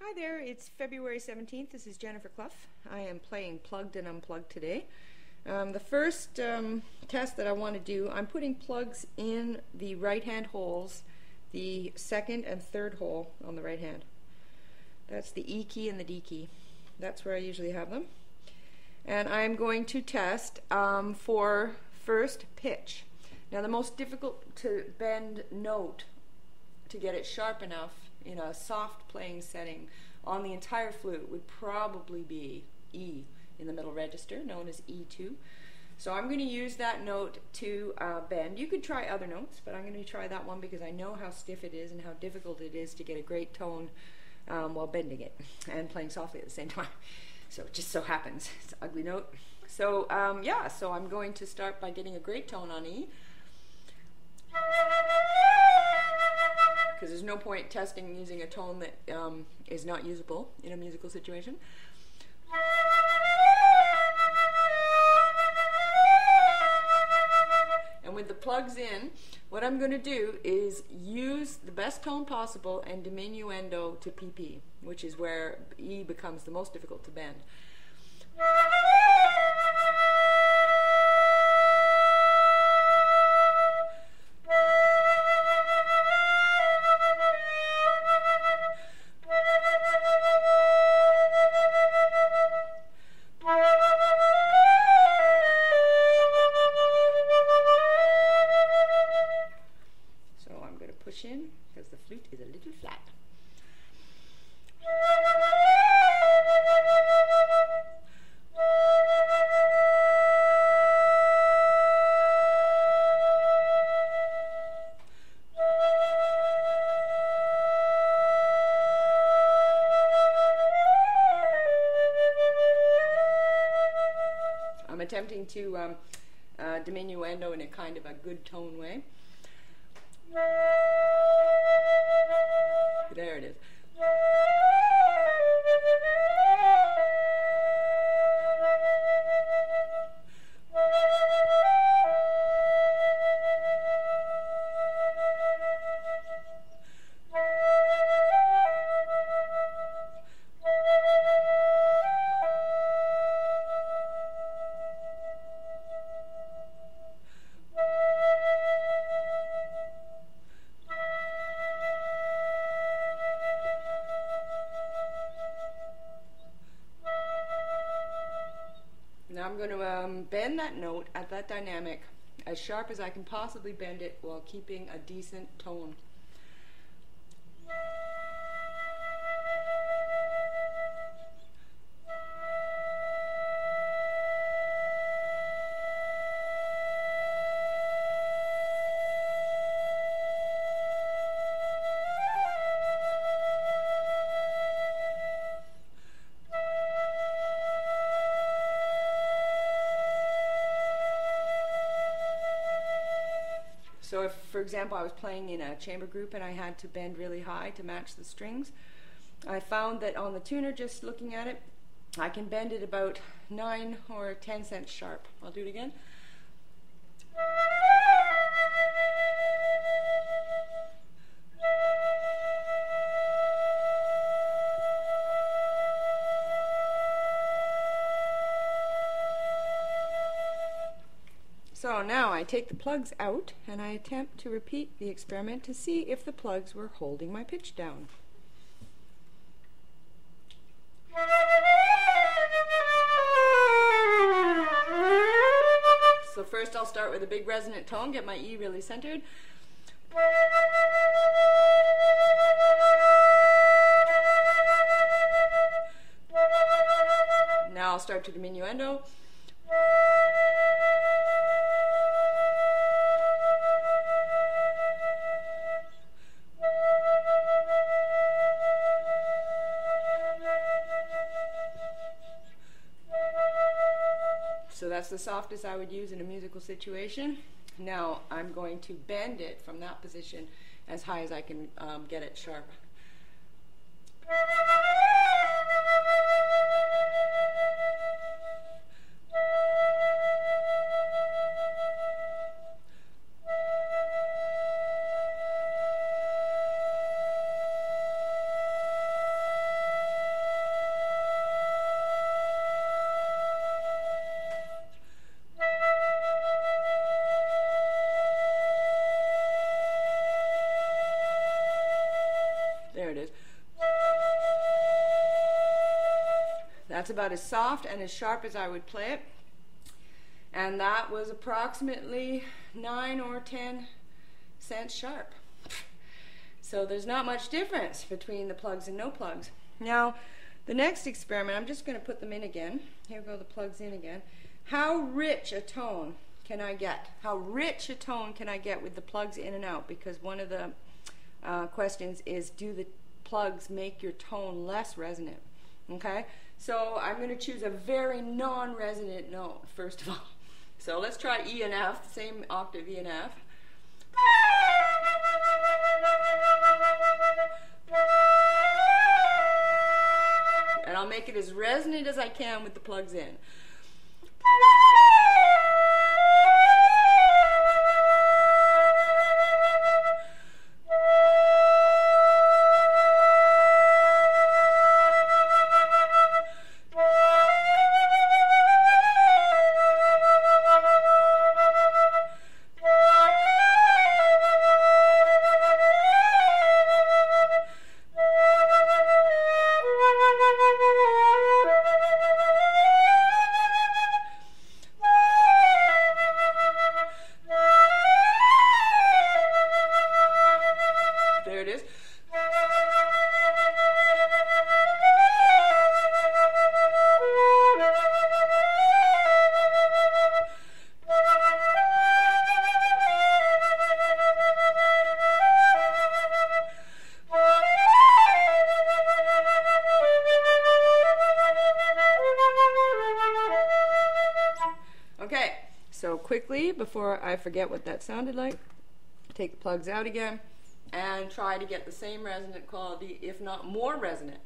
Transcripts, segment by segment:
Hi there, it's February 17th. This is Jennifer Clough. I am playing Plugged and Unplugged today. The first test that I want to do, I'm putting plugs in the right hand holes, the second and third hole on the right hand. That's the E key and the D key. That's where I usually have them. And I'm going to test for first pitch. Now the most difficult to bend note to get it sharp enough in a soft playing setting on the entire flute would probably be E in the middle register, known as E2. So I'm going to use that note to bend. You could try other notes, but I'm going to try that one because I know how stiff it is and how difficult it is to get a great tone while bending it and playing softly at the same time. So it just so happens. It's an ugly note. So yeah, so I'm going to start by getting a great tone on E, because there's no point testing using a tone that is not usable in a musical situation. And with the plugs in, what I'm going to do is use the best tone possible and diminuendo to PP, which is where E becomes the most difficult to bend. Push in because the flute is a little flat. I'm attempting to diminuendo in a kind of a good tone way. There it is. Now I'm going to bend that note at that dynamic as sharp as I can possibly bend it while keeping a decent tone. So if, for example, I was playing in a chamber group and I had to bend really high to match the strings, I found that on the tuner, just looking at it, I can bend it about 9 or 10 cents sharp. I'll do it again. So now I take the plugs out and I attempt to repeat the experiment to see if the plugs were holding my pitch down. So first I'll start with a big resonant tone, get my E really centered. Now I'll start to diminuendo. So that's the softest I would use in a musical situation. Now I'm going to bend it from that position as high as I can get it sharp. That's about as soft and as sharp as I would play it. And that was approximately 9 or 10 cents sharp. So there's not much difference between the plugs and no plugs. Now, the next experiment, I'm just going to put them in again. Here go the plugs in again. How rich a tone can I get? How rich a tone can I get with the plugs in and out? Because one of the questions is, do the plugs make your tone less resonant? Okay, so I'm going to choose a very non-resonant note first of all. So let's try E and F, the same octave E and F. And I'll make it as resonant as I can with the plugs in. There it is. Okay, so quickly, before I forget what that sounded like, take the plugs out again and try to get the same resonant quality, if not more resonant.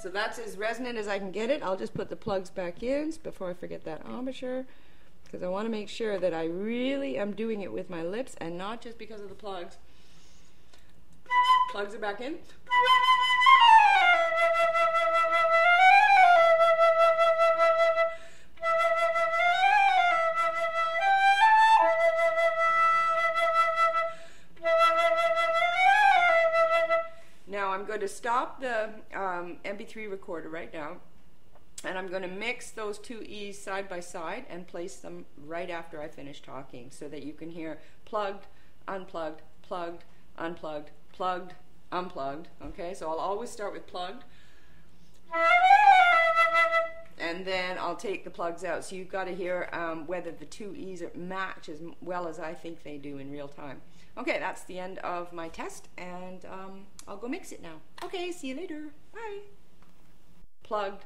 So that's as resonant as I can get it. I'll just put the plugs back in before I forget that embouchure, because I want to make sure that I really am doing it with my lips and not just because of the plugs. Plugs are back in. Now I'm going to stop the MP3 recorder right now, and I'm going to mix those two E's side by side and place them right after I finish talking, so that you can hear plugged, unplugged, plugged, unplugged, plugged, unplugged. Okay, so I'll always start with plugged, and then I'll take the plugs out. So you've got to hear whether the two E's match as well as I think they do in real time. Okay, that's the end of my test, and I'll go mix it now. Okay, see you later. Bye. Plugged.